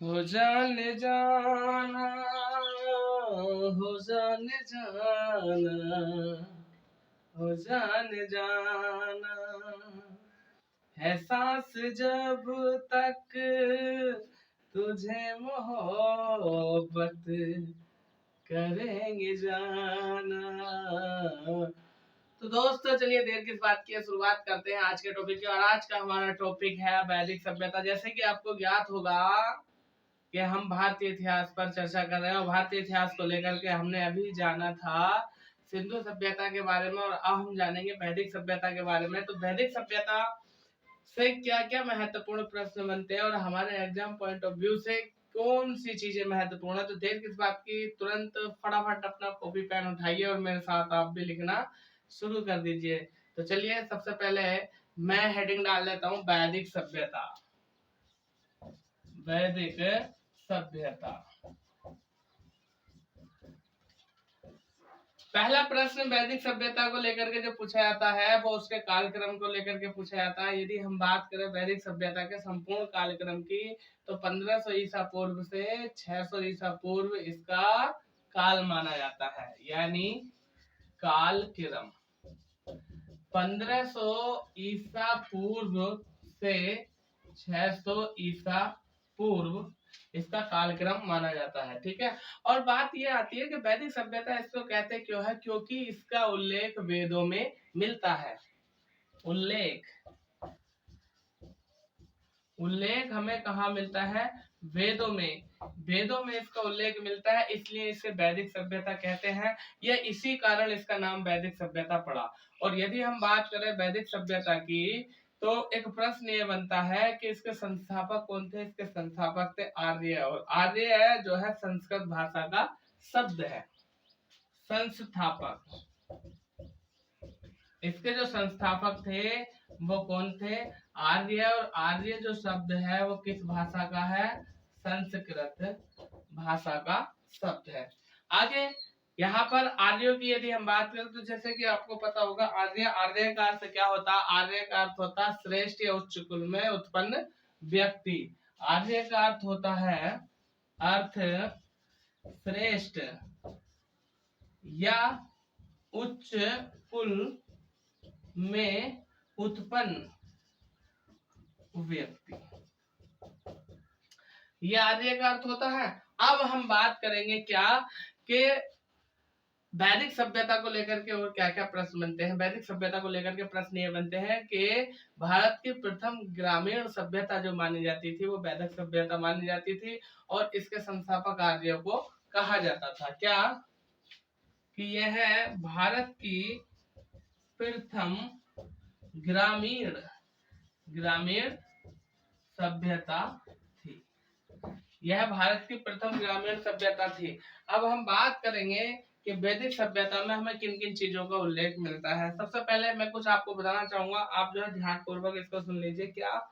हो जाने जाना, हो जाने जाना, हो जाने जाना, है सांस जब तक तुझे मोहब्बत करेंगे जाना। तो दोस्तों चलिए देर किस बात की शुरुआत करते हैं आज के टॉपिक की। और आज का हमारा टॉपिक है वैदिक सभ्यता। जैसे कि आपको ज्ञात होगा कि हम भारतीय इतिहास पर चर्चा कर रहे हैं और भारतीय इतिहास को लेकर के हमने अभी जाना था सिंधु सभ्यता के बारे में और अब हम जानेंगे वैदिक सभ्यता के बारे में। तो वैदिक सभ्यता से क्या क्या महत्वपूर्ण प्रश्न बनते हैं और हमारे एग्जाम पॉइंट ऑफ व्यू से कौन सी चीजें महत्वपूर्ण है। तो देर किस बात की, तुरंत फटाफट अपना कॉपी पेन उठाइए और मेरे साथ आप भी लिखना शुरू कर दीजिए। तो चलिए सबसे पहले मैं हेडिंग डाल लेता हूँ वैदिक सभ्यता। वैदिक सभ्यता, पहला प्रश्न वैदिक सभ्यता को लेकर के जो पूछा जाता है वो उसके कालक्रम को लेकर के पूछा जाता है। यदि हम बात करें वैदिक सभ्यता के संपूर्ण कालक्रम की तो 1500 ईसा पूर्व से 600 ईसा पूर्व इसका काल माना जाता है। यानी कालक्रम 1500 ईसा पूर्व से 600 ईसा पूर्व इसका कालक्रम माना जाता है। ठीक है। और बात यह आती है कि वैदिक सभ्यता इसको कहते क्यों है, क्योंकि इसका उल्लेख वेदों में मिलता है। उल्लेख हमें कहाँ मिलता है? वेदों में। वेदों में इसका उल्लेख मिलता है, इसलिए इसे वैदिक सभ्यता कहते हैं। यह इसी कारण इसका नाम वैदिक सभ्यता पड़ा। और यदि हम बात करें वैदिक सभ्यता की तो एक प्रश्न ये बनता है कि इसके संस्थापक कौन थे। इसके संस्थापक थे आर्य। और आर्य जो है संस्कृत भाषा का शब्द है। संस्थापक, इसके जो संस्थापक थे वो कौन थे? आर्य। और आर्य जो शब्द है वो किस भाषा का है? संस्कृत भाषा का शब्द है। आगे यहाँ पर आर्यों की यदि हम बात करें तो जैसे कि आपको पता होगा आर्य, आर्य का अर्थ क्या होता है? आर्य का अर्थ होता है श्रेष्ठ या उच्च कुल में उत्पन्न व्यक्ति। आर्य का अर्थ होता है अर्थ श्रेष्ठ या उच्च कुल में उत्पन्न व्यक्ति, यह आर्य का अर्थ होता है। अब हम बात करेंगे क्या कि वैदिक सभ्यता को लेकर के और क्या क्या प्रश्न बनते हैं। वैदिक सभ्यता को लेकर के प्रश्न ये बनते हैं कि भारत की प्रथम ग्रामीण सभ्यता जो मानी जाती थी वो वैदिक सभ्यता मानी जाती थी और इसके संस्थापक आर्यों को कहा जाता था। क्या कि यह भारत की प्रथम ग्रामीण सभ्यता थी। यह भारत की प्रथम ग्रामीण सभ्यता थी। अब हम बात करेंगे कि वैदिक सभ्यता में हमें किन किन चीजों का उल्लेख मिलता है। सबसे पहले मैं कुछ आपको बताना चाहूंगा, आप जो है ध्यान पूर्वक इसको सुन लीजिए। क्या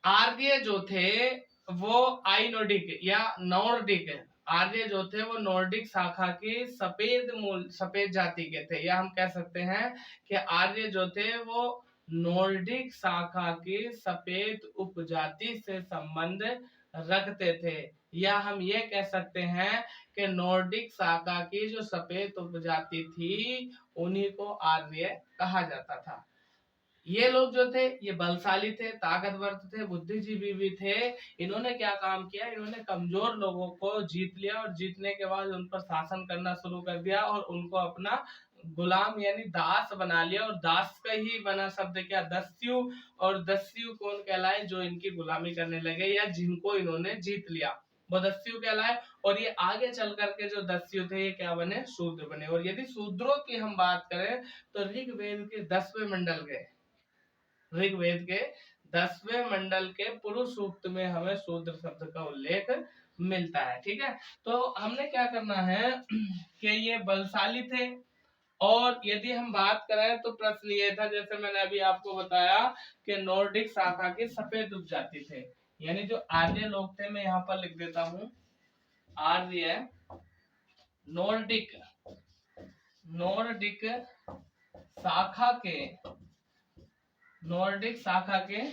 आर्य जो थे वो आइनोडिक या नॉर्डिक, आर्य जो थे वो नॉर्डिक शाखा की सफेद जाति के थे, या हम कह सकते हैं कि आर्य जो थे वो नॉर्डिक शाखा की सफेद उपजाति से संबंध रखते थे। या हम ये कह सकते हैं कि नॉर्डिक शाखा की जो सफेद उपजाति थी उन्हीं को आर्य कहा जाता था। ये लोग जो थे ये बलशाली थे, ताकतवर थे, बुद्धिजीवी भी थे। इन्होंने क्या काम किया? इन्होंने कमजोर लोगों को जीत लिया और जीतने के बाद उन पर शासन करना शुरू कर दिया और उनको अपना गुलाम यानी दास बना लिया। और दास का ही बना शब्द क्या? दस्यु। और दस्यु कौन कहलाए? जो इनकी गुलामी करने लगे या जिनको इन्होंने जीत लिया वो दस्यु कहलाए। और ये आगे चल करके जो दस्यु थे ये क्या बने? शूद्र बने। और यदि शूद्रों की हम बात करें तो ऋग्वेद के 10वें मंडल के ऋग्वेद के 10वें मंडल के पुरुष सूक्त में हमें शूद्र शब्द का उल्लेख मिलता है। ठीक है। तो हमने क्या करना है कि ये बलशाली थे। और यदि हम बात करें तो प्रश्न ये था, जैसे मैंने अभी आपको बताया कि नॉर्डिक शाखा के सफेद उपजाति थे, यानी जो आर्य लोग थे। मैं यहाँ पर लिख देता हूँ आर्य नॉर्डिक शाखा के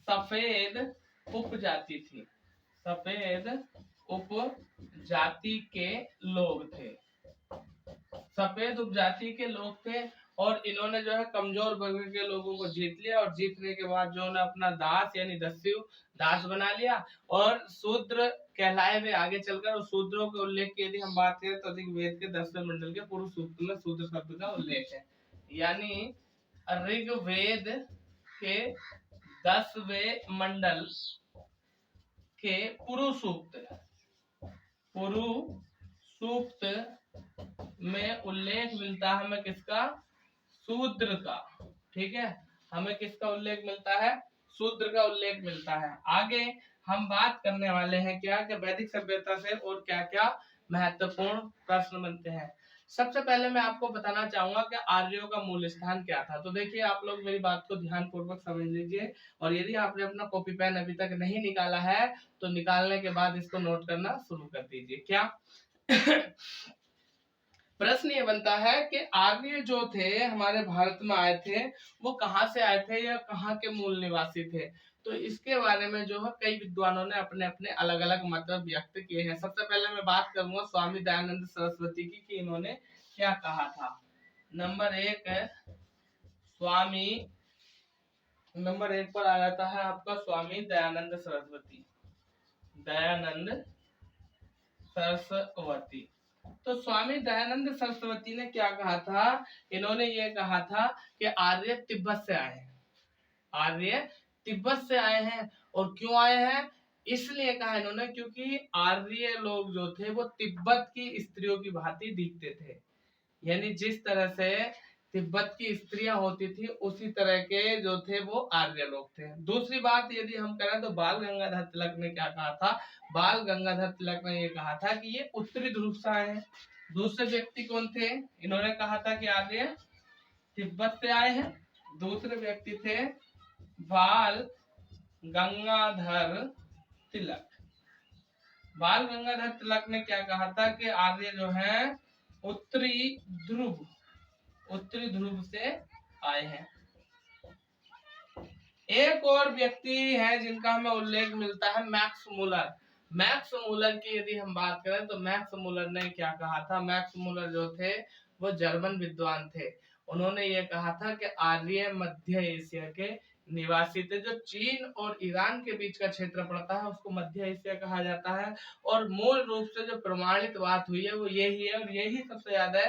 सफेद उपजाति थी, सफेद उपजाति के लोग थे, सफेद उपजाति के लोग थे। और इन्होंने जो है कमजोर वर्ग के लोगों को जीत लिया, और जीतने के बाद जो उन्हें अपना दास यानी दस्यु दास बना लिया, और शूद्र कहलाए हुए आगे चलकर। और शूद्रों के उल्लेख की यदि हम बात करें तो ऋग्वेद के 10वें मंडल के पूर्व सूक्त में शूद्र शब्द का उल्लेख है। यानी ऋग्वेद के 10वें मंडल के पुरु सूक्त में उल्लेख मिलता है हमें किसका? शूद्र का। ठीक है, हमें किसका उल्लेख मिलता है? शूद्र का उल्लेख मिलता है। आगे हम बात करने वाले हैं क्या कि वैदिक सभ्यता से और क्या क्या महत्वपूर्ण प्रश्न बनते हैं। सबसे पहले मैं आपको बताना चाहूंगा कि आर्यों का मूल स्थान क्या था। तो देखिए, आप लोग मेरी बात को ध्यान पूर्वक समझ लीजिए, और यदि आपने अपना कॉपी पेन अभी तक नहीं निकाला है तो निकालने के बाद इसको नोट करना शुरू कर दीजिए। क्या प्रश्न ये बनता है कि आर्य जो थे हमारे भारत में आए थे, वो कहाँ से आए थे या कहाँ के मूल निवासी थे। तो इसके बारे में जो है कई विद्वानों ने अपने अपने अलग अलग मत व्यक्त किए हैं। सबसे पहले मैं बात करूंगा स्वामी दयानंद सरस्वती की कि इन्होंने क्या कहा था। नंबर एक पर आ जाता है आपका स्वामी दयानंद सरस्वती। तो स्वामी दयानंद सरस्वती ने क्या कहा था? इन्होंने ये कहा था कि आर्य तिब्बत से आए हैं, आर्य तिब्बत से आए हैं। और क्यों आए हैं? इसलिए कहा इन्होंने क्योंकि आर्य लोग जो थे वो तिब्बत की स्त्रियों की भांति दिखते थे, यानी जिस तरह से तिब्बत की स्त्रियां होती थी उसी तरह के जो थे वो आर्य लोग थे। दूसरी बात यदि हम करें तो बाल गंगाधर तिलक ने क्या कहा था? बाल गंगाधर तिलक ने ये कहा था कि ये उत्तरी ध्रुव से आए हैं। दूसरे व्यक्ति कौन थे? इन्होंने कहा था कि आर्य तिब्बत से आए हैं। दूसरे व्यक्ति थे बाल गंगाधर तिलक। बाल गंगाधर तिलक ने क्या कहा था कि आर्य जो है उत्तरी ध्रुव से आए हैं। एक और व्यक्ति है जिनका हमें उल्लेख मिलता है, मैक्स मूलर। मैक्स मूलर की यदि हम बात करें तो मैक्स मूलर ने क्या कहा था? मैक्स मूलर जो थे वो जर्मन विद्वान थे। उन्होंने ये कहा था कि आर्य मध्य एशिया के निवासी थे। जो चीन और ईरान के बीच का क्षेत्र पड़ता है उसको मध्य एशिया कहा जाता है। और मूल रूप से जो प्रमाणित बात हुई है वो यही है, और यही सबसे ज्यादा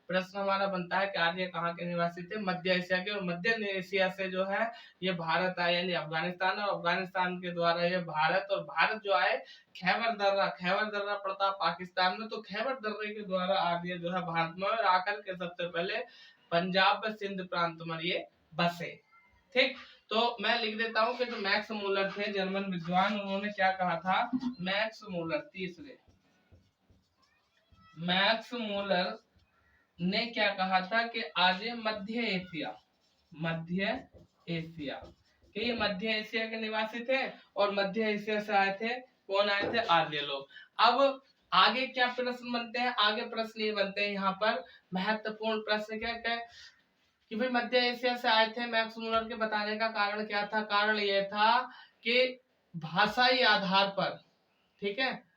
प्रश्न हमारा बनता है कि आर्य कहाँ के निवासी थे? मध्य एशिया के। और मध्य एशिया से जो है ये भारत आए, यानी अफगानिस्तान, और अफगानिस्तान के द्वारा ये भारत, और भारत जो आए खैबर दर्रा पड़ता पाकिस्तान में, तो खैबर दर्रे के द्वारा आर्य जो है भारत में, और आकर के सबसे पहले पंजाब व सिंध प्रांत में ये बसे। ठीक, तो मैं लिख देता हूँ कि जो मैक्स मूलर थे जर्मन विद्वान, उन्होंने क्या कहा था? मैक्स मूलर, तीसरे मैक्स मूलर ने क्या कहा था कि आर्य मध्य एशिया कि ये मध्य एशिया के निवासी थे, और मध्य एशिया से आए थे। कौन आए थे? आर्य लोग। अब आगे क्या प्रश्न बनते हैं? आगे प्रश्न ये बनते हैं यहाँ पर महत्वपूर्ण प्रश्न क्या क्या कि भाई मध्य एशिया से आए थे। मैक्स मूलर के बताने का कारण क्या था? कारण ये था कि भाषाई आधार पर, ठीक है,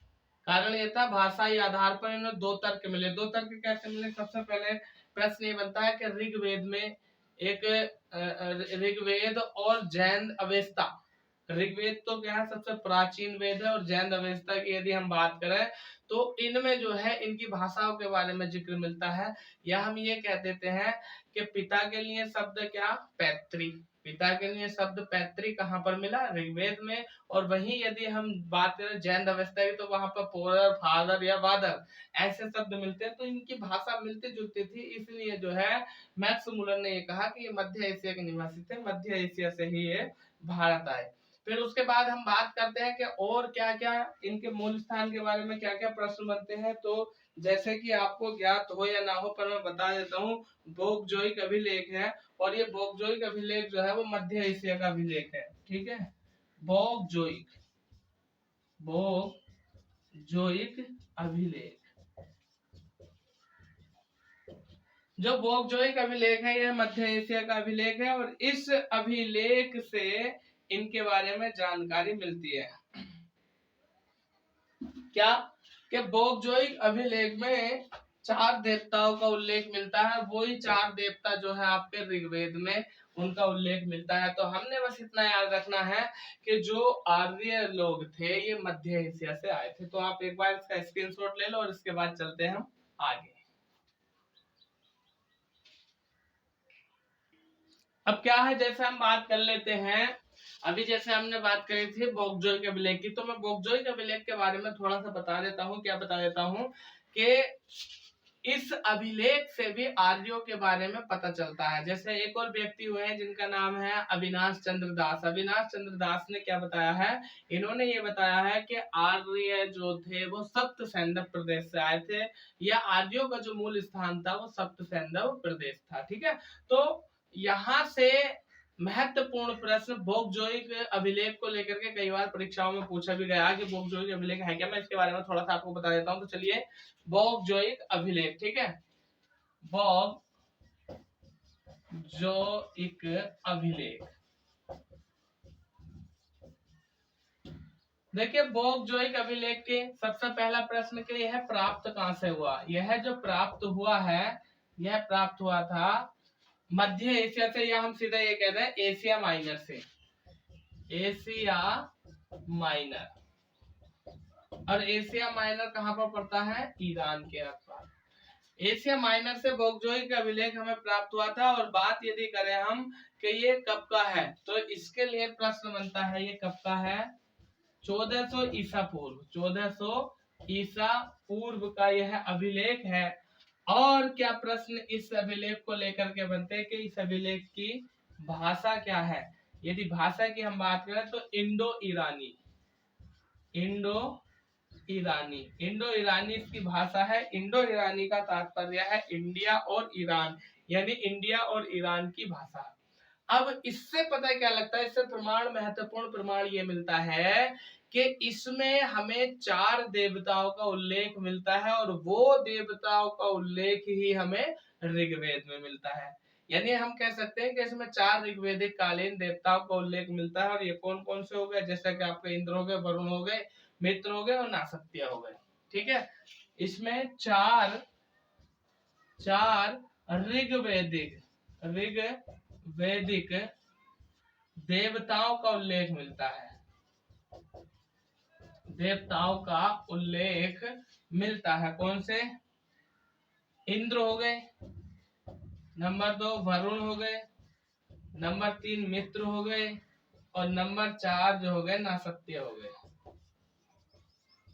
कारण ये था भाषाई आधार पर इन्हें दो तर्क मिले। दो तर्क कैसे मिले? सबसे पहले प्रश्न ये बनता है कि ऋग्वेद में एक ऋग्वेद और जैन अवेस्ता। ऋग्वेद तो क्या है? सबसे प्राचीन वेद है। और जैन अवेस्ता की यदि हम बात करें तो इनमें जो है इनकी भाषाओं के बारे में जिक्र मिलता है। या हम ये कह देते हैं कि पिता के लिए शब्द क्या? पैतृ। पिता के लिए शब्द पैतृ कहाँ पर मिला? ऋग्वेद में। और वहीं यदि हम बात करें जैन अवस्था की तो वहां पर पोरर, फादर या वादर ऐसे शब्द मिलते हैं। तो इनकी भाषा मिलती जुलती थी, इसलिए जो है मैक्स मूलर ने ये कहा कि ये मध्य एशिया के निवासी थे, मध्य एशिया से ही ये भारत आए। फिर उसके बाद हम बात करते हैं कि और क्या क्या इनके मूल स्थान के बारे में क्या क्या प्रश्न बनते हैं। तो जैसे कि आपको ज्ञात हो या ना हो, पर मैं बता देता हूँ, बोगजोइक अभिलेख है, और ये बोगजोइक अभिलेख जो है वो मध्य एशिया का अभिलेख है। ठीक है, बोगजोइक अभिलेख, जो बोगजोइक अभिलेख है यह मध्य एशिया का अभिलेख है। और इस अभिलेख से इनके बारे में जानकारी मिलती है। क्या कि बौगजोइक अभिलेख में 4 देवताओं का उल्लेख मिलता है, वही 4 देवता जो है आपके ऋग्वेद में उनका उल्लेख मिलता है। तो हमने बस इतना याद रखना है कि जो आर्य लोग थे ये मध्य एशिया से आए थे। तो आप एक बार इसका स्क्रीनशॉट ले लो और इसके बाद चलते हैं हम आगे। अब क्या है, जैसे हम बात कर लेते हैं, अभी जैसे हमने बात करी थी बौगजोइक अभिलेख की, तो मैं बौगजोइक अभिलेख के बारे में थोड़ा सा बता देता हूँ। क्या बता देता हूँ कि इस अभिलेख से भी आर्यों के बारे में पता चलता है। जैसे एक और व्यक्ति हुए हैं जिनका नाम है अविनाश चंद्र दास। अविनाश चंद्र दास ने क्या बताया है, इन्होंने ये बताया है कि आर्य जो थे वो सप्त सैंधव प्रदेश से आए थे, या आर्यों का जो मूल स्थान था वो सप्त सैंधव प्रदेश था। ठीक है, तो यहाँ से महत्वपूर्ण प्रश्न बौगजोइक अभिलेख को लेकर के कई बार परीक्षाओं में पूछा भी गया कि बौगजोइक अभिलेख है क्या। मैं इसके बारे में थोड़ा सा आपको बता देता हूँ। तो चलिए, बौगजोइक अभिलेख, ठीक है, बौगजोइक अभिलेख। देखिए, बौगजोइक अभिलेख के सबसे पहला प्रश्न के यह प्राप्त कहां से हुआ। यह जो प्राप्त हुआ है, यह प्राप्त हुआ था मध्य एशिया से, या हम सीधा ये कहते हैं एशिया माइनर से। एशिया माइनर, और एशिया माइनर कहां पर पड़ता है, ईरान के आसपास। एशिया माइनर से बौगजोइक अभिलेख हमें प्राप्त हुआ था। और बात यदि करें हम कि ये कब का है, तो इसके लिए प्रश्न बनता है ये कब का है, 1400 ईसा पूर्व। 1400 ईसा पूर्व का यह अभिलेख है। और क्या प्रश्न इस अभिलेख को लेकर के बनते हैं कि इस अभिलेख की भाषा क्या है। यदि भाषा की हम बात करें तो इंडो ईरानी, इंडो ईरानी, इंडो ईरानी इसकी भाषा है। इंडो ईरानी का तात्पर्य है इंडिया और ईरान, यानी इंडिया और ईरान की भाषा। अब इससे पता क्या लगता है, इससे प्रमाण, महत्वपूर्ण प्रमाण ये मिलता है कि इसमें हमें 4 देवताओं का उल्लेख मिलता है, और वो देवताओं का उल्लेख ही हमें ऋग्वेद में मिलता है। यानी हम कह सकते हैं कि इसमें 4 ऋग्वेदिक कालीन देवताओं का उल्लेख मिलता है। और ये कौन कौन से हो गए, जैसे कि आपके इंद्र हो गए, वरुण हो गए, मित्र हो गए और नासत्य हो गए। ठीक है, इसमें चार ऋग्वेदिक देवताओं का उल्लेख मिलता है, देवताओं का उल्लेख मिलता है। कौन से, इंद्र हो गए, नंबर 2 वरुण हो गए, नंबर 3 मित्र हो गए, और नंबर 4 जो हो गए नासत्य हो गए।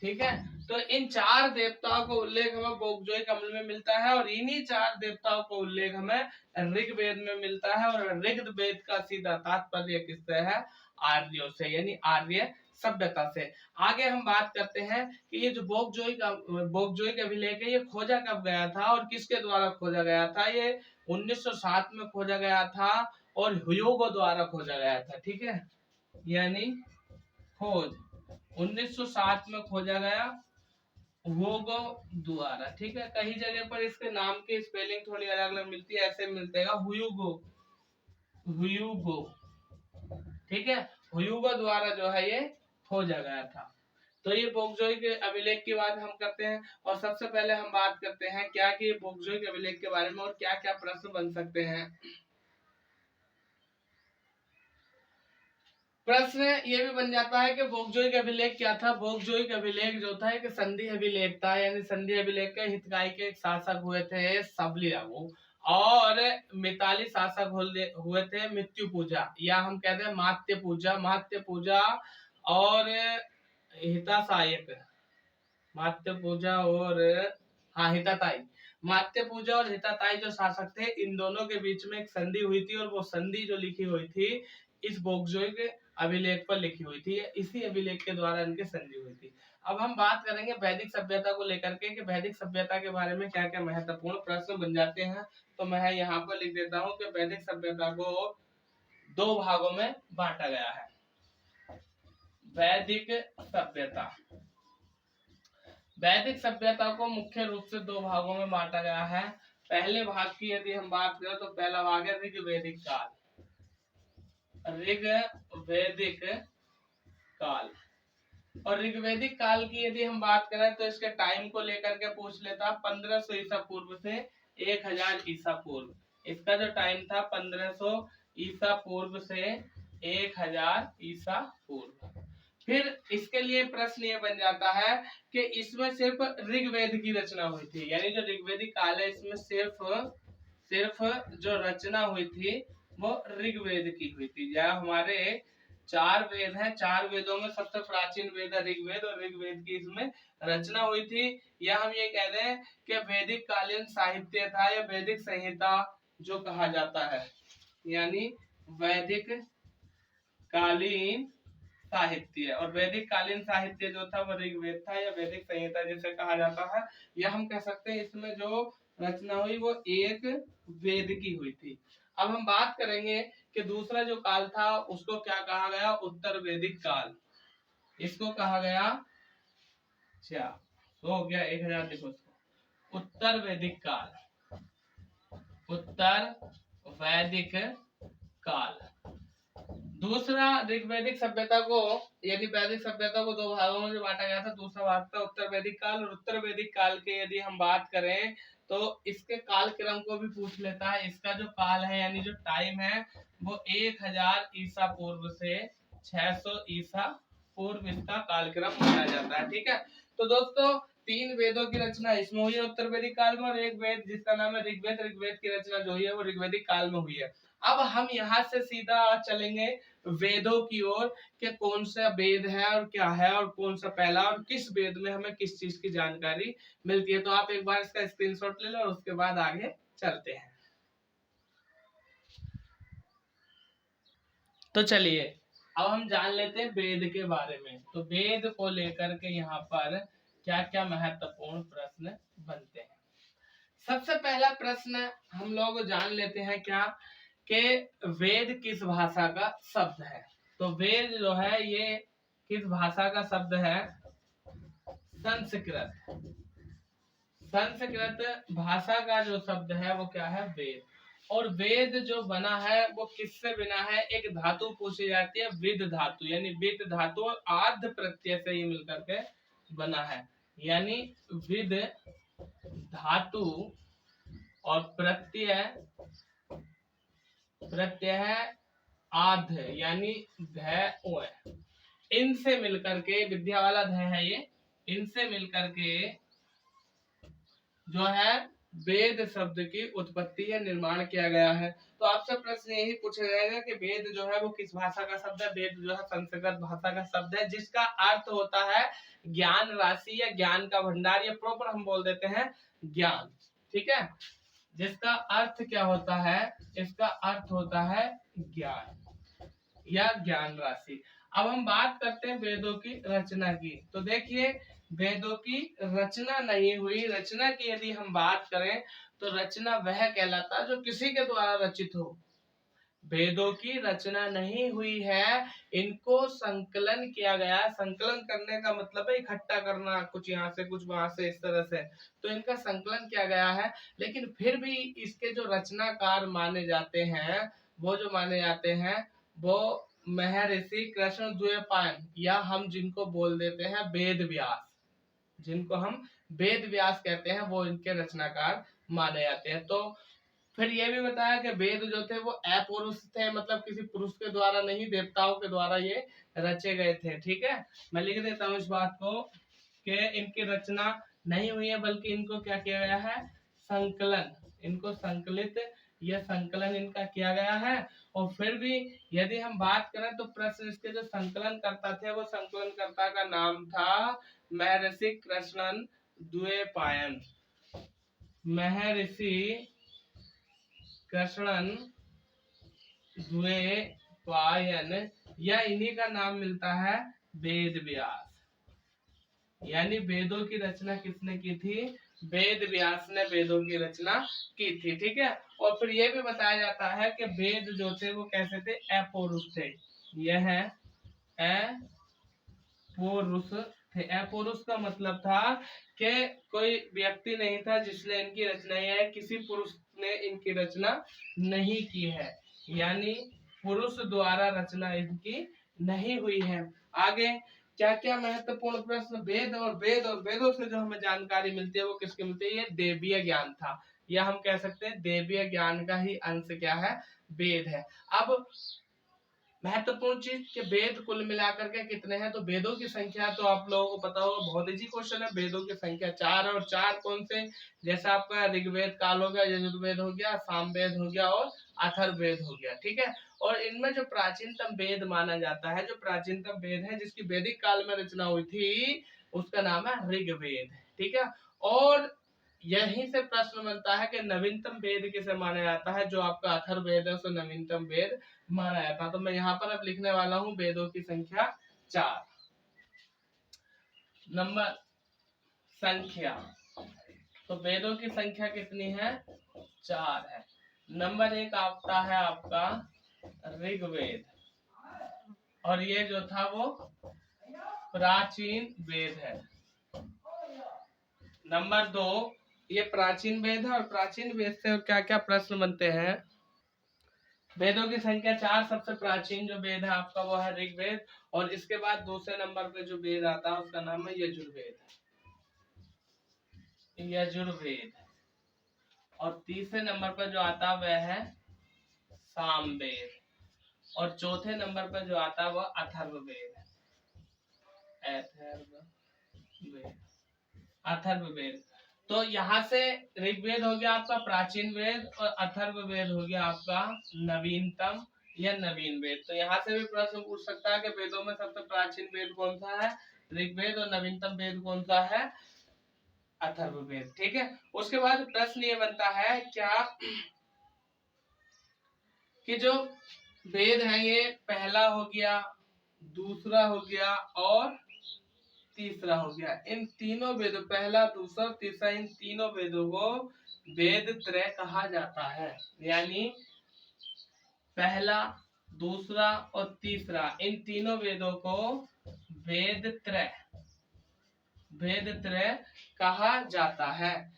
ठीक है, तो इन 4 देवताओं का उल्लेख हमें बौगजोइक अम्ल में मिलता है, और इन्हीं 4 देवताओं का उल्लेख हमें ऋग्वेद में मिलता है। और ऋग्वेद का सीधा तात्पर्य किससे है, आर्यों से, यानी आर्य सभ्यता से। आगे हम बात करते हैं कि ये जो बौगजोइक अभिलेख है ये खोजा कब गया था और किसके द्वारा खोजा गया था। ये 1907 में खोजा गया था और ह्यूगो द्वारा खोजा गया था। ठीक है, यानी खोज 1907 में खोजा गया ह्यूगो द्वारा। ठीक है, कई जगह पर इसके नाम की स्पेलिंग थोड़ी अलग अलग मिलती है, ऐसे मिलते हैं ह्यूगो, ह्यूगो। ठीक है, ह्यूगो द्वारा जो है ये खोजा गया था। तो ये बौगजोइक अभिलेख की बात हम करते हैं, और सबसे पहले हम बात करते हैं क्या कि बौगजोइक अभिलेख के बारे में और क्या क्या प्रश्न बन सकते हैं। प्रश्न ये भी बन जाता है कि बौगजोइक अभिलेख क्या था। बौगजोइक अभिलेख जो था एक संधि अभिलेख था, यानी संधि अभिलेख के हितकाई के एक शासक हुए थे सबली राघु, और मिताली शासक हुए थे मृत्यु पूजा, या हम कहते हैं मात्य पूजा, मात्य पूजा और हितासायक, मात्य पूजा और हाँ हिताताई, मात्य पूजा और हिताताई जो शासक थे, इन दोनों के बीच में एक संधि हुई थी, और वो संधि जो लिखी हुई थी इस बौगजोइक अभिलेख पर लिखी हुई थी। इसी अभिलेख के द्वारा इनकी संधि हुई थी। अब हम बात करेंगे वैदिक सभ्यता को लेकर के कि वैदिक सभ्यता के बारे में क्या क्या महत्वपूर्ण प्रश्न बन जाते हैं। तो मैं यहाँ पर लिख देता हूँ कि वैदिक सभ्यता को 2 भागों में बांटा गया है। वैदिक सभ्यता, वैदिक सभ्यता को मुख्य रूप से 2 भागों में बांटा गया है। पहले भाग की यदि हम बात करें तो पहला भाग है ऋग्वेदिक काल, ऋग्वैदिक काल। और ऋग्वैदिक काल की यदि हम बात करें तो इसके टाइम को लेकर के पूछ लेता 1500 ईसा पूर्व से 1000 ईसा पूर्व। इसका जो टाइम था 1500 ईसा पूर्व से 1000 ईसा पूर्व। फिर इसके लिए प्रश्न ये बन जाता है कि इसमें सिर्फ ऋग्वेद की रचना हुई थी, यानी जो ऋग्वेदिक काल है इसमें सिर्फ जो रचना हुई थी वो ऋग्वेद की हुई थी। या हमारे 4 वेद हैं, 4 वेदों में सबसे प्राचीन वेद है ऋग्वेद, और ऋग्वेद की इसमें रचना हुई थी। या हम ये कह दें कि वैदिक कालीन साहित्य था, या वैदिक संहिता जो कहा जाता है, यानी वैदिक कालीन साहित्य। और वैदिक कालीन साहित्य जो था वो ऋग्वेद था, या वैदिक संहिता जिसे कहा जाता है। या हम कह सकते हैं इसमें जो रचना हुई वो एक वेद की हुई थी। अब हम बात करेंगे कि दूसरा जो काल था उसको क्या कहा गया, उत्तर वैदिक काल। इसको कहा गया, अच्छा तो हो गया 1000, देखो उसको उत्तर वैदिक काल, उत्तर वैदिक काल। दूसरा ऋग्वैदिक सभ्यता को, यानी वैदिक सभ्यता को 2 भागों में बांटा गया था। दूसरा भाग था उत्तर वैदिक काल। और उत्तर वैदिक काल के यदि हम बात करें तो इसके काल क्रम को भी पूछ लेता है। इसका जो काल है यानी जो टाइम है वो 1000 ईसा पूर्व से 600 ईसा पूर्व इसका कालक्रम माना जाता है। ठीक है, तो दोस्तों 3 वेदों की रचना इसमें हुई है उत्तर वैदिक काल में, और एक वेद जिसका नाम है ऋग्वेद, ऋग्वेद की रचना जो हुई है वो ऋग्वैदिक काल में हुई है। अब हम यहाँ से सीधा चलेंगे वेदों की ओर कि कौन सा वेद है और क्या है, और कौन सा पहला, और किस वेद में हमें किस चीज की जानकारी मिलती है। तो आप एक बार इसका स्क्रीनशॉट ले लो और उसके बाद आगे चलते हैं। तो चलिए अब हम जान लेते हैं वेद के बारे में। तो वेद को लेकर के यहाँ पर क्या क्या महत्वपूर्ण प्रश्न बनते हैं। सबसे पहला प्रश्न हम लोग जान लेते हैं क्या, कि वेद किस भाषा का शब्द है। तो वेद जो है ये किस भाषा का शब्द है, संस्कृत। संस्कृत भाषा का जो शब्द है वो क्या है, वेद। और वेद जो बना है वो किससे बना है, एक धातु पूछी जाती है विद धातु, यानी विद धातु और आर्ध प्रत्यय से ही मिलकर के बना है। यानी विद धातु और प्रत्यय है आध, यानी ध, इनसे मिलकर के, विद्या वाला ध है ये, इनसे मिलकर के जो है वेद शब्द की उत्पत्ति या निर्माण किया गया है। तो आपसे प्रश्न यही पूछा जाएगा कि वेद जो है वो किस भाषा का शब्द है। वेद जो है संस्कृत भाषा का शब्द है, जिसका अर्थ होता है ज्ञान राशि या ज्ञान का भंडार, या प्रॉपर हम बोल देते हैं ज्ञान। ठीक है, जिसका अर्थ क्या होता है, इसका अर्थ होता है ज्ञान या ज्ञान राशि। अब हम बात करते हैं वेदों की रचना की। तो देखिए वेदों की रचना नहीं हुई। रचना की यदि हम बात करें तो रचना वह कहलाता जो किसी के द्वारा रचित हो। वेदों की रचना नहीं हुई है, इनको संकलन किया गया। संकलन करने का मतलब है इकट्ठा करना, कुछ यहाँ से कुछ वहां से, इस तरह से। तो इनका संकलन किया गया है, लेकिन फिर भी इसके जो रचनाकार माने जाते हैं वो जो माने जाते हैं वो महर्षि कृष्णद्वैपायन, या हम जिनको बोल देते हैं वेद व्यास, जिनको हम वेद व्यास कहते हैं, वो इनके रचनाकार माने जाते हैं। तो फिर ये भी बताया कि वेद जो थे वो अपुरुष थे, मतलब किसी पुरुष के द्वारा नहीं, देवताओं के द्वारा ये रचे गए थे। ठीक है, मैं लिख देता हूँ इस बात को कि इनकी रचना नहीं हुई है, बल्कि इनको क्या किया गया है, संकलन, इनको संकलित या संकलन इनका किया गया है। और फिर भी यदि हम बात करें तो प्रश्न इसके जो संकलन करता थे वो संकलन कर्ता का नाम था महर्षि कृष्णद्वैपायन। महर्षि कृष्णद्वैपायन, या इन्हीं का नाम मिलता है वेद व्यास। यानी वेदों की रचना किसने की थी, वेद व्यास ने वेदों की रचना की थी। ठीक है, और फिर यह भी बताया जाता है कि वेद जो थे वो कैसे थे, अपौरुष थे। यह अपौरुष थे। अपौरुष का मतलब था कि कोई व्यक्ति नहीं था जिसने इनकी रचना, या किसी पुरुष ने इनकी रचना नहीं की है। यानी पुरुष द्वारा रचना इनकी नहीं हुई है। आगे क्या क्या महत्वपूर्ण प्रश्न, वेद और वेदों से जो हमें जानकारी मिलती है वो किसकी मिलती है, ये देवीय ज्ञान था, या हम कह सकते हैं देवीय ज्ञान का ही अंश क्या है, वेद है। अब महत्वपूर्ण चीज कि वेद कुल मिलाकर के कितने हैं, तो वेदों की संख्या तो आप लोगों को पता होगा, बहुत इजी क्वेश्चन है। वेदों की संख्या 4 और 4 कौन से, जैसे आपका ऋग्वेद काल हो गया, यजुर्वेद हो गया, सामवेद हो गया और अथर्ववेद हो गया, ठीक है। और इनमें जो प्राचीनतम वेद माना जाता है, जो प्राचीनतम वेद है जिसकी वैदिक काल में रचना हुई थी, उसका नाम है ऋग्वेद, ठीक है। और यहीं से प्रश्न बनता है कि नवीनतम वेद किसे माना जाता है, जो आपका अथर्ववेद है उसे नवीनतम वेद माना जाता है। तो मैं यहाँ पर अब लिखने वाला हूँ वेदों की संख्या 4। नंबर संख्या, तो वेदों की संख्या कितनी है, 4 है। नंबर 1 आता है आपका ऋग्वेद, और ये जो था वो प्राचीन वेद है। नंबर 2 ये प्राचीन वेद है, और प्राचीन वेद से क्या क्या प्रश्न बनते हैं। वेदों की संख्या 4, सबसे प्राचीन जो वेद है आपका वो है ऋग्वेद, और इसके बाद दूसरे नंबर पे जो वेद आता है उसका नाम है यजुर्वेद, यजुर्वेद। और तीसरे नंबर पर जो आता है वह है सामवेद, और चौथे नंबर पर जो आता है वह अथर्ववेद, अथर्ववेद। तो यहाँ से ऋग्वेद हो गया आपका प्राचीन वेद, और अथर्ववेद हो गया आपका नवीनतम या नवीन वेद। तो यहाँ से भी प्रश्न पूछ सकता है कि वेदों में सबसे प्राचीन वेद कौन सा है, ऋग्वेद, और नवीनतम वेद कौन सा है, अथर्ववेद, ठीक है। उसके बाद प्रश्न ये बनता है क्या कि जो वेद है ये पहला हो गया, दूसरा हो गया और तीसरा हो गया, इन तीनों वेदों, पहला दूसरा तीसरा, इन तीनों वेदों को वेद त्रय कहा जाता है। यानी पहला दूसरा और तीसरा, इन तीनों वेदों को वेद त्रय कहा जाता है।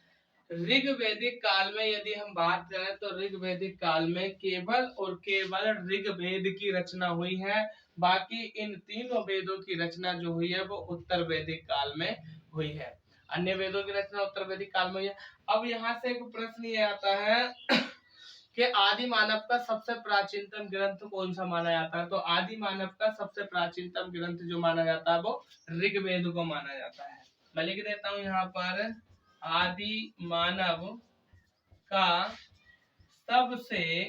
ऋग्वैदिक काल में यदि हम बात करें तो ऋग्वैदिक काल में केवल और केवल ऋग्वेद की रचना हुई है। बाकी इन तीनों वेदों की रचना जो हुई है वो उत्तर वैदिक काल में हुई है। अन्य वेदों की रचना उत्तर वैदिक काल में हुई है। अब यहाँ से एक प्रश्न ये आता है कि आदि मानव का सबसे प्राचीनतम ग्रंथ कौन सा माना जाता है। तो आदि मानव का सबसे प्राचीनतम ग्रंथ जो माना जाता है वो ऋग्वेद को माना जाता है। मैं लिख देता हूँ यहाँ पर, आदि मानव का सबसे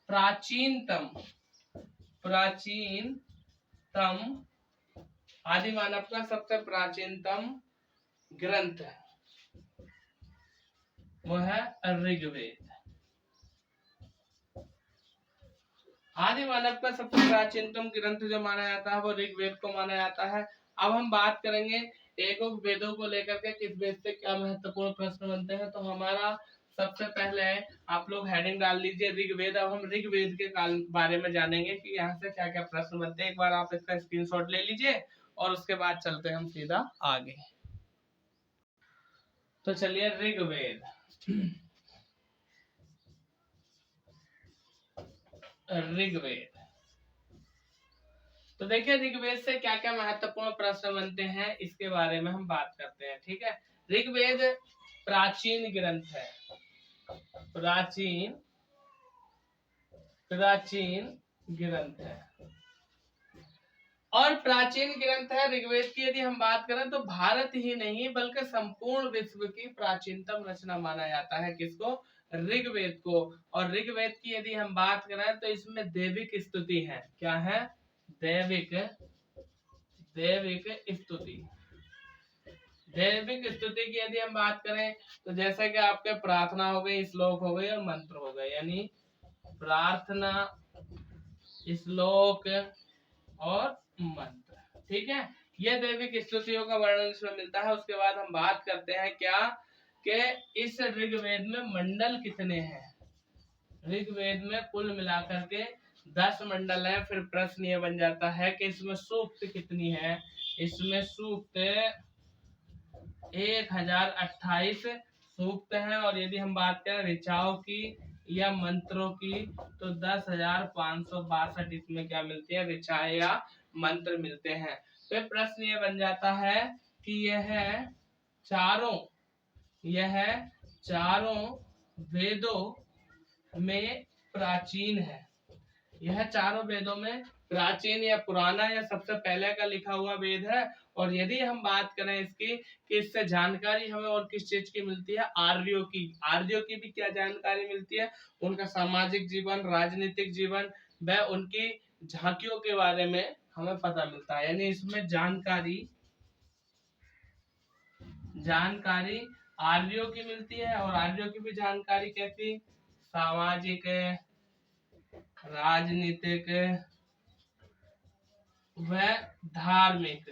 प्राचीनतम आदि मानव का सबसे प्राचीनतम ग्रंथ वो है ऋग्वेद। आदि मानव का सबसे प्राचीनतम ग्रंथ जो माना जाता है वो ऋग्वेद को माना जाता है। अब हम बात करेंगे एक वेदों को लेकर के किस वेद से क्या महत्वपूर्ण प्रश्न बनते हैं। तो हमारा सबसे पहले आप लोग हेडिंग डाल लीजिए ऋग्वेद। अब हम ऋग्वेद के बारे में जानेंगे कि यहाँ से क्या क्या प्रश्न बनते हैं। एक बार आप इसका स्क्रीनशॉट ले लीजिए और उसके बाद चलते हैं हम सीधा आगे। तो चलिए ऋग्वेद, ऋग्वेद, तो देखिए ऋग्वेद से क्या क्या महत्वपूर्ण प्रश्न बनते हैं इसके बारे में हम बात करते हैं, ठीक है। ऋग्वेद प्राचीन ग्रंथ है, प्राचीन ग्रंथ है, और प्राचीन ग्रंथ है ऋग्वेद की। यदि हम बात करें तो भारत ही नहीं बल्कि संपूर्ण विश्व की प्राचीनतम रचना माना जाता है। किसको, ऋग्वेद को। और ऋग्वेद की यदि हम बात करें तो इसमें दैविक स्तुति है। क्या है, दैविक स्तुति। दैविक स्तुति की यदि हम बात करें तो जैसे कि आपके प्रार्थना हो गई, श्लोक हो गई और मंत्र हो गए। यानी प्रार्थना, श्लोक और मंत्र, ठीक है। यह दैविक स्तुतियों का वर्णन इसमें मिलता है। उसके बाद हम बात करते हैं क्या कि इस ऋग्वेद में मंडल कितने हैं। ऋग्वेद में कुल मिलाकर के 10 मंडल है। फिर प्रश्न ये बन जाता है कि इसमें सूक्त कितनी है। इसमें सूक्त 1028 सूक्त है। और यदि हम बात करें ऋचाओं की या मंत्रों की, तो 10,562 इसमें क्या मिलती है, ऋचाएं या मंत्र मिलते हैं। तो प्रश्न ये बन जाता है कि यह चारों वेदों में प्राचीन है। यह चारों वेदों में प्राचीन या पुराना या सबसे पहले का लिखा हुआ वेद है। और यदि हम बात करें इसकी कि इससे जानकारी हमें और किस चीज की मिलती है, आर्यों की भी क्या जानकारी मिलती है, उनका सामाजिक जीवन, राजनीतिक जीवन व उनकी झांकियों के बारे में हमें पता मिलता है। यानी इसमें जानकारी आर्यों की मिलती है। और आर्यों की भी जानकारी कैसी, सामाजिक, राजनीतिक व धार्मिक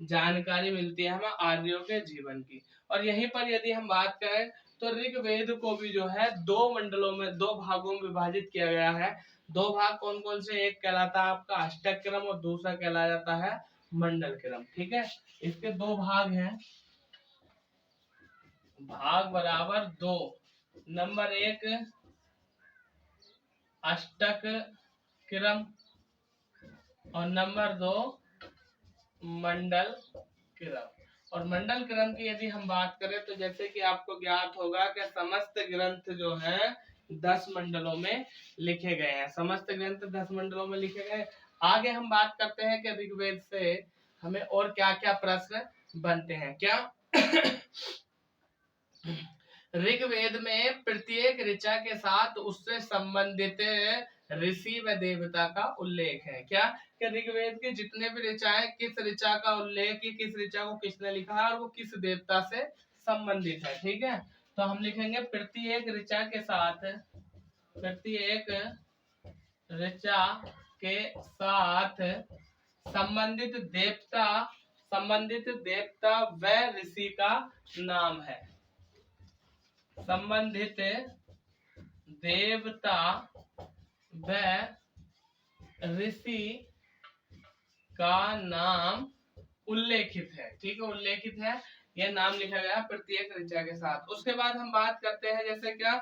जानकारी मिलती है हमें आर्यों के जीवन की। और यहीं पर यदि हम बात करें तो ऋग्वेद को भी जो है दो भागों में विभाजित किया गया है। दो भाग कौन कौन से, एक कहलाता है आपका अष्टक क्रम और दूसरा कहला जाता है मंडल क्रम। ठीक है, इसके दो भाग हैं, भाग बराबर दो। नंबर एक अष्टक क्रम और नंबर दो मंडल क्रम। और मंडल क्रम की यदि हम बात करें तो जैसे कि आपको ज्ञात होगा कि समस्त ग्रंथ जो है 10 मंडलों में लिखे गए हैं। समस्त ग्रंथ 10 मंडलों में लिखे गए। आगे हम बात करते हैं कि ऋग्वेद से हमें और क्या क्या प्रश्न बनते हैं। क्या ऋग्वेद में प्रत्येक ऋचा के साथ उससे संबंधित ऋषि व देवता का उल्लेख है। क्या कि ऋग्वेद के जितने भी ऋचाएं, किस ऋचा का उल्लेख, किस ऋचा को किसने लिखा है और वो किस देवता से संबंधित है। ठीक है, तो हम लिखेंगे प्रत्येक ऋचा के साथ संबंधित देवता व ऋषि का नाम है। संबंधित देवता व ऋषि का नाम उल्लेखित है। ठीक है, उल्लेखित है, यह नाम लिखा गया प्रत्येक ऋचा के साथ। उसके बाद हम बात करते हैं जैसे क्या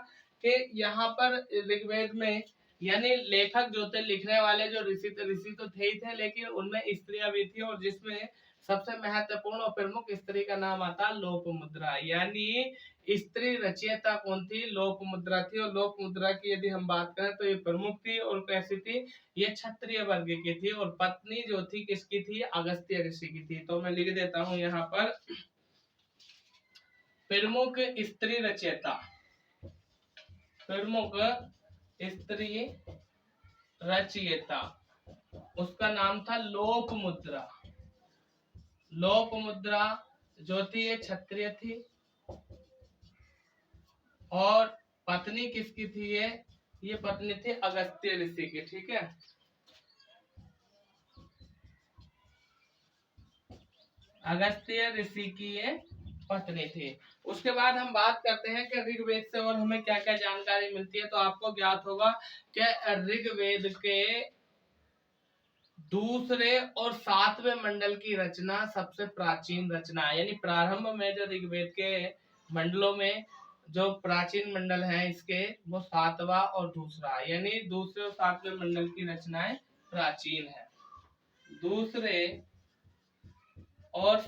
कि यहाँ पर ऋग्वेद में यानी लेखक जो थे, लिखने वाले जो ऋषि तो थे ही थे, लेकिन उनमें स्त्रियां भी थी। और जिसमें सबसे महत्वपूर्ण और प्रमुख स्त्री का नाम आता लोपमुद्रा। यानी स्त्री रचयिता कौन थी, लोपमुद्रा थी। और लोपमुद्रा की यदि हम बात करें तो ये प्रमुख थी। और कैसी थी, ये क्षत्रिय वर्ग की थी। और पत्नी जो थी किसकी थी, अगस्त्य ऋषि की थी। तो मैं लिख देता हूं यहाँ पर प्रमुख स्त्री रचयिता, प्रमुख स्त्री रचयिता, उसका नाम था लोपमुद्रा। लोपमुद्रा जो थी ये क्षत्रिय थी। और पत्नी किसकी थी, ये पत्नी थी अगस्त्य ऋषि की। ठीक है, अगस्त्य ऋषि की ये पत्नी थी। उसके बाद हम बात करते हैं कि ऋग्वेद से और हमें क्या क्या जानकारी मिलती है। तो आपको ज्ञात होगा कि ऋग्वेद के दूसरे और 7वें मंडल की रचना सबसे प्राचीन रचना है। यानी प्रारंभ में जो ऋग्वेद के मंडलों में जो प्राचीन मंडल है इसके, वो 7वां और दूसरा, यानी दूसरे और 7वें मंडल की रचनाएं प्राचीन है। दूसरे और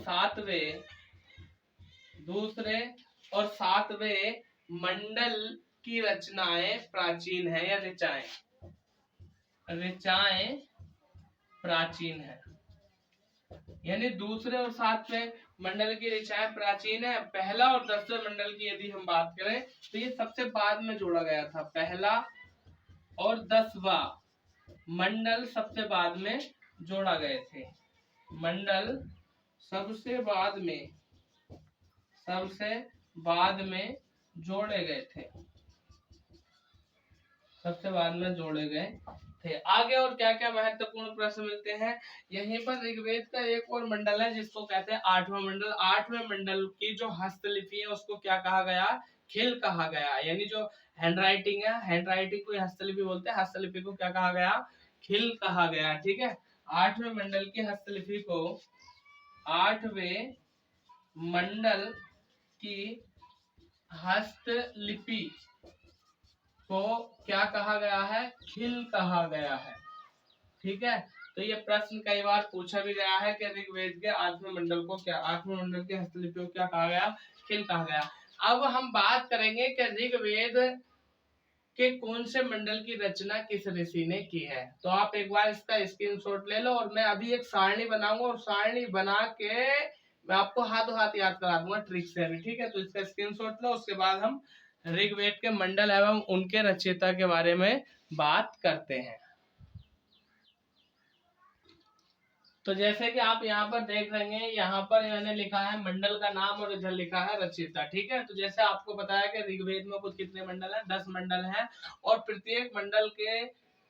7वें मंडल की रचनाएं प्राचीन है या ऋचाएं प्राचीन है। यानी दूसरे और 7वें मंडल की ऋचाएं प्राचीन है। पहला और 10वें मंडल की यदि हम बात करें तो ये सबसे बाद में जोड़ा गया था। पहला और 10वां मंडल सबसे बाद में जोड़ा गए थे। मंडल सबसे बाद में जोड़े गए थे, सबसे बाद में जोड़े गए थे। आगे और क्या क्या महत्वपूर्ण प्रश्न मिलते हैं, यहीं पर ऋग्वेद का एक और मंडल है जिसको कहते हैं 8वां मंडल। 8वें मंडल की जो हस्तलिपि है उसको क्या कहा गया, खिल कहा गया। यानी जो हैंडराइटिंग है, हैंडराइटिंग को हस्तलिपि बोलते हैं, हस्तलिपि को क्या कहा गया, खिल कहा गया। ठीक है, 8वें मंडल की हस्तलिपि को 8वें मंडल की हस्तलिपि को क्या कहा गया है? खिल कहा गया है। ठीक है, तो ये प्रश्न कई बार पूछा भी गया है कि ऋग्वेद के 8वें मंडल को क्या, 8वें मंडल के हस्तलिपि को क्या कहा गया? खिल कहा गया। अब हम बात करेंगे कि ऋग्वेद के कौन से मंडल की रचना किस ऋषि ने की है। तो आप एक बार इसका स्क्रीनशॉट ले लो, और मैं अभी एक सारणी बनाऊंगा, और सारणी बना के मैं आपको हाथों हाथ याद करा दूंगा ट्रिक से अभी। ठीक है, तो इसका स्क्रीनशॉट लो, उसके बाद हम ऋग्वेद के मंडल एवं उनके रचयिता के बारे में बात करते हैं। तो जैसे कि आप यहाँ पर देख रहे हैं, यहाँ पर मैंने लिखा है मंडल का नाम और इधर लिखा है रचयिता। ठीक है, तो जैसे आपको बताया कि ऋग्वेद में कुछ कितने मंडल हैं? 10 मंडल हैं, और प्रत्येक मंडल के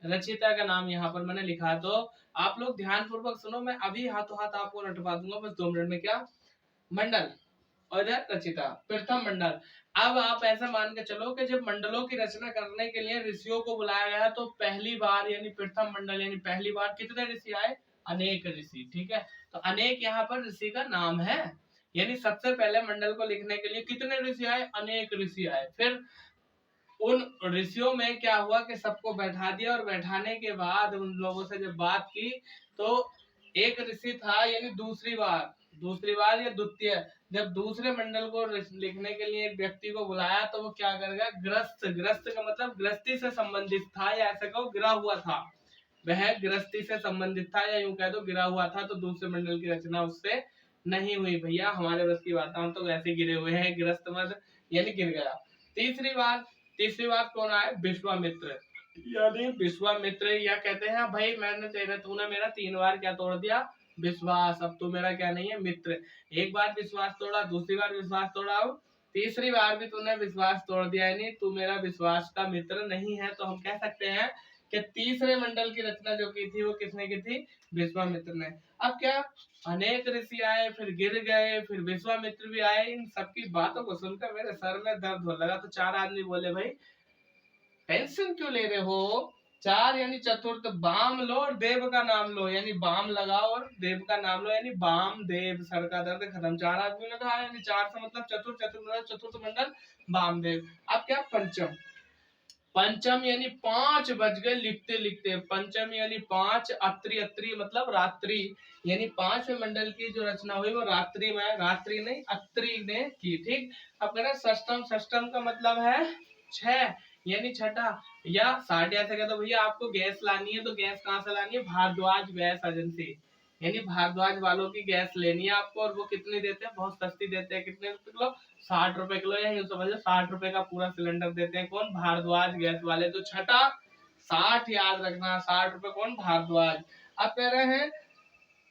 रचयिता का नाम यहाँ पर मैंने लिखा है। तो आप लोग ध्यान पूर्वक सुनो, मैं अभी हाथों हाथ आपको रटवा दूंगा बस 2 मिनट में। क्या मंडल और इधर रचयिता, प्रथम मंडल। अब आप ऐसा मान के चलो कि जब मंडलों की रचना करने के लिए ऋषियों को बुलाया गया, तो पहली बार यानी प्रथम मंडल यानी पहली बार कितने ऋषि आए? अनेक ऋषि। ठीक है, तो अनेक यहाँ पर ऋषि का नाम है, यानी सबसे पहले मंडल को लिखने के लिए कितने ऋषि आए? अनेक ऋषि आए। फिर उन ऋषियों में क्या हुआ कि सबको बैठा दिया, और बैठाने के बाद उन लोगों से जब बात की, तो एक ऋषि था, यानी दूसरी बार या द्वितीय, जब दूसरे मंडल को लिखने के लिए एक व्यक्ति को बुलाया, तो वो क्या करेगा? ग्रस्त का मतलब गृहस्थी से संबंधित था, या ऐसे कहो गिरा हुआ था, वह गृहस्थी से संबंधित था, या यूं कह दो गिरा हुआ था। तो दूसरे मंडल की रचना उससे नहीं हुई। भैया हमारे बस की बात, हम तो वैसे गिरे हुए हैं, गृहस्थ मत यानी गिर गया। तीसरी बार कौन आए? विश्वामित्र, यानी विश्वामित्र, या कहते हैं भाई तूने मेरा 3 बार क्या तोड़ दिया? विश्वास। अब तू मेरा क्या नहीं है? मित्र। एक बार विश्वास तोड़ा, दूसरी बार विश्वास तोड़ा, अब तीसरी बार भी तूने विश्वास तोड़ दिया, यानी तू मेरा विश्वास का मित्र नहीं है। तो हम कह सकते हैं कि तीसरे मंडल की रचना जो की थी वो किसने की थी? विश्वामित्र ने। अब क्या अनेक ऋषि आए, फिर गिर गए, फिर विश्वामित्र भी आए। इन सबकी बातों को सुनकर मेरे सर में दर्द होने लगा। तो 4 आदमी बोले, भाई टेंशन क्यों ले रहे हो? 4 यानी चतुर्थ, बाम लो और देव का नाम लो, यानी बाम लगाओ और देव का नाम लो, यानी बाम देव। सर का दर्द खत्म। 4 आदमी ने कहा, यानी 4 से मतलब चतुर्थ मंडल बाम देव। अब क्या पंचम यानी 5 बज गए लिखते लिखते। पंचम यानी 5, अत्री मतलब रात्रि, यानी 5वें मंडल की जो रचना हुई वो रात्रि में, रात्रि नहीं अत्री ने की। ठीक, अब कहना षष्टम का मतलब है 6, यानी छठा, या 60। ऐसे कहते भैया आपको गैस लानी है, तो गैस कहाँ से लानी है? भारद्वाज गैस एजेंसी, यानी भारद्वाज वालों की गैस लेनी है आपको। और वो कितनी देते हैं? बहुत सस्ती देते हैं। कितने रुपए किलो? 60 रुपए किलो, या यूं समझ लो 60 रुपए का पूरा सिलेंडर देते हैं। कौन? भारद्वाज गैस वाले। तो छठा 60 याद रखना, 60 रुपए। कौन? भारद्वाज। अब कह रहे हैं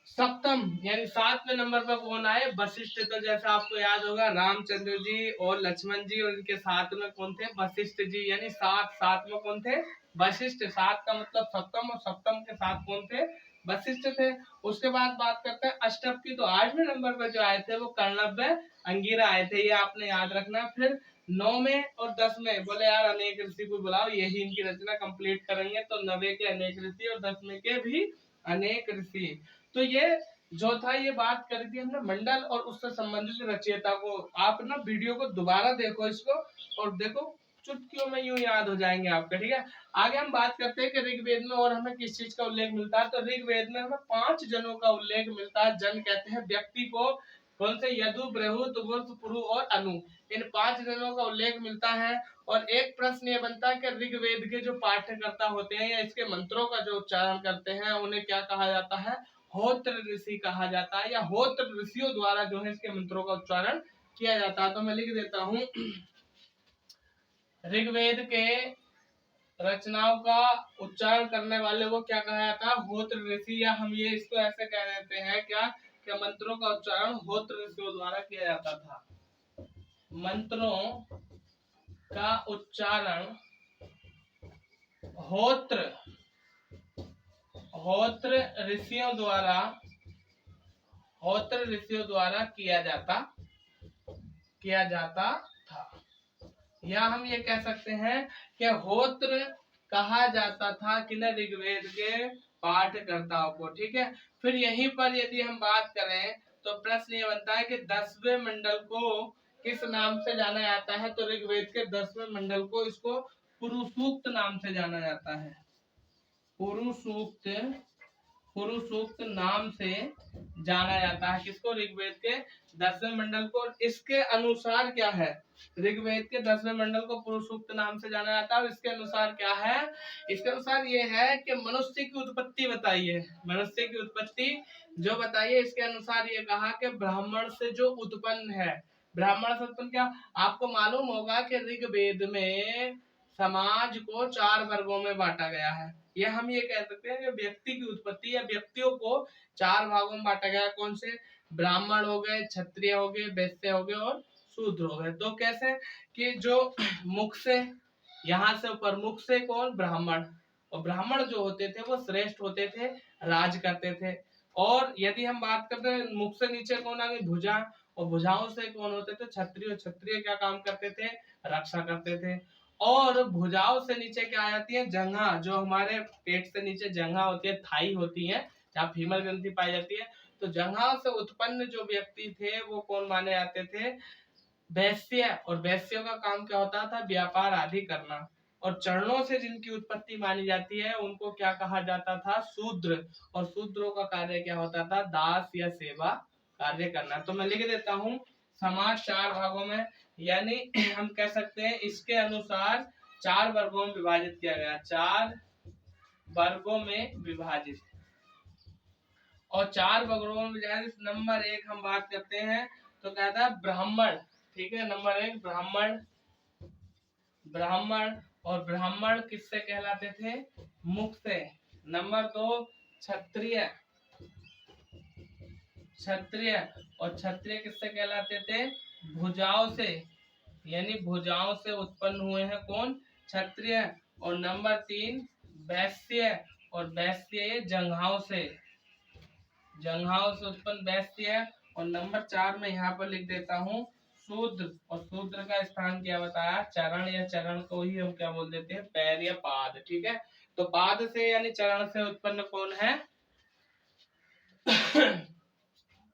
सप्तम यानी 7वें नंबर पर कौन आए? वशिष्ठ। तो जैसा आपको याद होगा रामचंद्र जी और लक्ष्मण जी, और इनके साथ में कौन थे? वशिष्ठ जी, यानी 7 में कौन थे? वशिष्ठ। 7 का मतलब सप्तम, और सप्तम के साथ कौन थे? वशिष्ठ थे। उसके बाद बात करते हैं अष्टम की। तो 8वें नंबर पर जो आए थे वो कर्णव्य अंगिरा आए थे, ये आपने याद रखना। फिर 9वें और 10वें बोले यार अनेक ऋषि को बुलाओ, यही इनकी रचना कंप्लीट करेंगे। तो 9वें के अनेक ऋषि और 10वें के भी अनेक ऋषि। तो ये जो था, ये बात करी थी हमने मंडल और उससे संबंधित रचयिता को। आप ना वीडियो को दोबारा देखो इसको, और देखो चुटकियों में यूं याद हो जाएंगे आपके। ठीक है, आगे हम बात करते हैं कि ऋग्वेद में और हमें किस चीज का उल्लेख मिलता है। तो ऋग्वेद में हमें 5 जनों का उल्लेख मिलता है। जन कहते हैं व्यक्ति को। कौन से? यदु, बृहत, वृष, पुरु और अनु। इन 5 जनों का उल्लेख मिलता है। और एक प्रश्न ये बनता है कि ऋग्वेद के जो पाठ्यकर्ता होते हैं या इसके मंत्रों का जो उच्चारण करते हैं उन्हें क्या कहा जाता है? होत्र ऋषि कहा जाता है, या होत्र ऋषियों द्वारा जो है इसके मंत्रों का उच्चारण किया जाता है। तो मैं लिख देता हूं, ऋग्वेद के रचनाओं का उच्चारण करने वाले को क्या कहा जाता है? होत्र ऋषि, या हम ये इसको ऐसे कह देते हैं क्या कि मंत्रों का उच्चारण होत्र ऋषियों द्वारा किया जाता था। मंत्रों का उच्चारण होत्र ऋषियों द्वारा किया जाता था। या हम ये कह सकते हैं कि होत्र कहा जाता था कि न ऋग्वेद के पाठकर्ताओं को। ठीक है, फिर यहीं पर यदि हम बात करें तो प्रश्न ये बनता है कि 10वें मंडल को किस नाम से जाना जाता है? तो ऋग्वेद के 10वें मंडल को इसको पुरुषसूक्त नाम से जाना जाता है। पुरुषसूक्त, पुरुषसूक्त नाम से जाना जाता है किसको? ऋग्वेद के 10वें मंडल को। इसके अनुसार क्या है? ऋग्वेद के 10वें मंडल को पुरुषसूक्त नाम से जाना जाता है। और इसके अनुसार क्या है? इसके अनुसार ये है कि मनुष्य की उत्पत्ति बताइए, मनुष्य की उत्पत्ति जो बताइए। इसके अनुसार ये कहा कि ब्राह्मण से जो उत्पन्न है, ब्राह्मण से उत्पन्न क्या? आपको मालूम होगा कि ऋग्वेद में समाज को 4 वर्गों में बांटा गया है। ये हम ये कह सकते हैं कि व्यक्ति की उत्पत्ति या व्यक्तियों को 4 भागों में बांटा गया। कौन से? ब्राह्मण हो गए, क्षत्रिय हो गए, वैश्य हो गए और शूद्र हो गए। तो कैसे कि जो मुख से, यहाँ से ऊपर मुख से कौन? ब्राह्मण। और ब्राह्मण जो होते थे वो श्रेष्ठ होते थे, राज करते थे। और यदि हम बात करते हैं मुख से नीचे कौन आ गई? भुजा। और भुजाओं से कौन होते थे? क्षत्रिय। क्षत्रिय क्या काम करते थे? रक्षा करते थे। और भुजाओं से नीचे क्या आ जाती है? जंघा। जो हमारे पेट से नीचे जंघा होती है, थाई होती है, जहाँ फीमल ग्रंथि पाई जाती है। तो जंघा से उत्पन्न जो व्यक्ति थे वो कौन माने जाते थे? वैश्य। और वैश्यों का काम क्या होता था? व्यापार आदि करना। और चरणों से जिनकी उत्पत्ति मानी जाती है उनको क्या कहा जाता था? शूद्र। और शूद्रों का कार्य क्या होता था? दास या सेवा कार्य करना। तो मैं लिख देता हूँ, समाज 4 भागों में, यानी हम कह सकते हैं इसके अनुसार 4 वर्गों में विभाजित किया गया, 4 वर्गों में विभाजित। और 4 वर्गों में विभाजित। नंबर 1 हम बात करते हैं तो कहता है ब्राह्मण। ठीक है, नंबर 1 ब्राह्मण। ब्राह्मण। और ब्राह्मण किससे कहलाते थे? मुख से। नंबर 2 क्षत्रिय। क्षत्रिय। और क्षत्रिय किससे कहलाते थे? भुजाओं से, यानी भुजाओं से उत्पन्न हुए हैं कौन? क्षत्रिय। और नंबर 3 वैश्य। और वैश्य जंघाओं से, जंघाओं से उत्पन्न वैश्य। और नंबर 4 में यहाँ पर लिख देता हूँ शूद्र। और शूद्र का स्थान क्या बताया? चरण। या चरण को ही हम क्या बोल देते हैं? पैर या पाद। ठीक है, तो पाद से यानी चरण से उत्पन्न कौन है?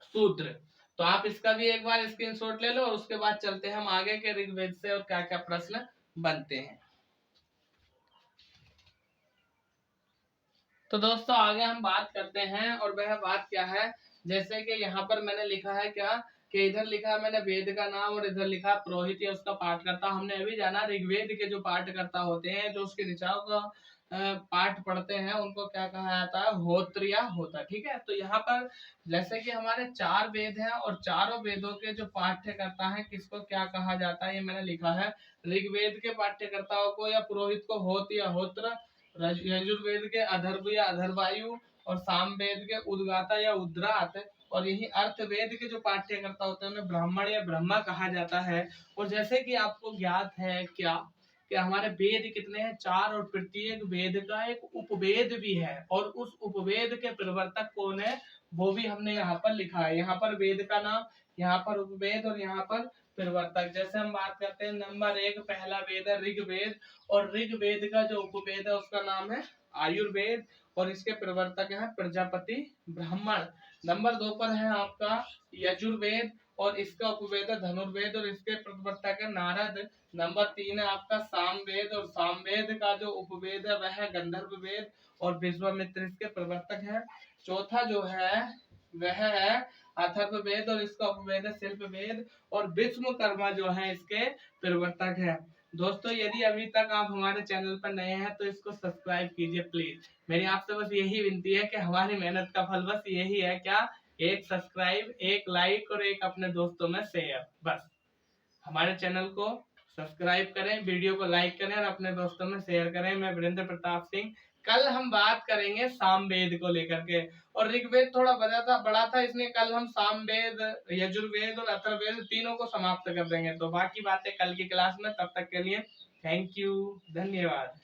शूद्र। तो आप इसका भी एक बार स्क्रीनशॉट ले लो और उसके बाद चलते हैं हम आगे के ऋग्वेद से और क्या क्या प्रश्न बनते हैं। तो दोस्तों आगे हम बात करते हैं, और वह बात क्या है? जैसे कि यहाँ पर मैंने लिखा है क्या कि इधर लिखा है मैंने वेद का नाम और इधर लिखा पुरोहित या उसका पाठकर्ता। हमने अभी जाना ऋग्वेद के जो पाठकर्ता होते हैं, जो उसके ऋचाओं का पाठ पढ़ते हैं, उनको क्या कहा जाता है? होत्र या होता। ठीक है, तो यहाँ पर जैसे कि हमारे 4 वेद हैं और चारों वेदों के जो पाठ्यकर्ता हैं किसको क्या कहा जाता है? ये मैंने लिखा है। ऋग्वेद के पाठ्यकर्ताओं को या पुरोहित को होत या होत्र, यजुर्वेद के अधर्व या अधर्वायु, और सामवेद के उद्गाता या उद्रात, और यही अर्थवेद के जो पाठ्यकर्ता होते हैं उन्हें ब्राह्मण या ब्रह्मा कहा जाता है। और जैसे कि आपको ज्ञात है क्या कि हमारे वेद कितने हैं? 4। और प्रत्येक वेद का एक उपवेद भी है, और उस उपवेद के प्रवर्तक कौन है वो भी हमने यहाँ पर लिखा है। यहाँ पर वेद का नाम, यहाँ पर उपवेद, और यहाँ पर प्रवर्तक। जैसे हम बात करते हैं नंबर 1 पहला वेद है ऋग्वेद। और ऋग्वेद का जो उपवेद है उसका नाम है आयुर्वेद, और इसके प्रवर्तक है प्रजापति ब्राह्मण। नंबर 2 पर है आपका यजुर्वेद, और इसका उपवेद है धनुर्वेद, और इसके प्रवर्तक है नारद। नंबर 3 है आपका सामवेद, और सामवेद का जो उपवेद है वह है गंधर्व वेद, और विश्वामित्र इसके प्रवर्तक है। चौथा जो है वह है अथर्ववेद, और इसका उपवेद है शिल्पवेद, और विश्वकर्मा जो है इसके प्रवर्तक है। दोस्तों यदि अभी तक आप हमारे चैनल पर नए हैं तो इसको सब्सक्राइब कीजिए प्लीज। मेरी आपसे बस यही विनती है कि हमारी मेहनत का फल बस यही है, क्या? एक सब्सक्राइब, एक लाइक और एक अपने दोस्तों में शेयर। बस हमारे चैनल को सब्सक्राइब करें, वीडियो को लाइक करें और अपने दोस्तों में शेयर करें। मैं वीरेंद्र प्रताप सिंह। कल हम बात करेंगे सामवेद को लेकर के, और ऋग्वेद थोड़ा बड़ा था इसलिए कल हम सामवेद, यजुर्वेद और अथर्ववेद तीनों को समाप्त कर देंगे। तो बाकी बातें कल की क्लास में, तब तक के लिए थैंक यू, धन्यवाद।